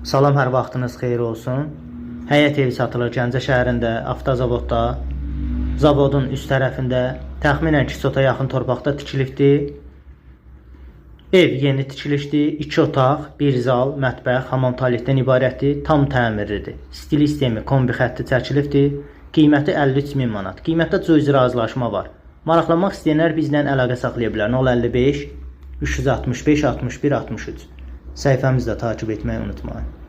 Salam, hər vaxtınız xeyir olsun. Həyət evi satılır Gəncə şəhərində, avtozavodda. Zavodun üst tərəfində təxminən 2 sota yaxın torpaqda tikilibdir. Ev yeni tikilişdir. 2 otaq, 1 zal, mətbəx, hamam tualetdən ibarətdir. Tam təmirlidir. Stil sistemi, kombi xətti çəkilibdir. Qiyməti 53.000 manat. Qiymətdə cüzi razılaşma var. Maraqlanmaq istəyənlər bizlə əlaqə saxlaya bilər. 055 365 61 63. Səhifəmizi də takib etməyi unutmayın.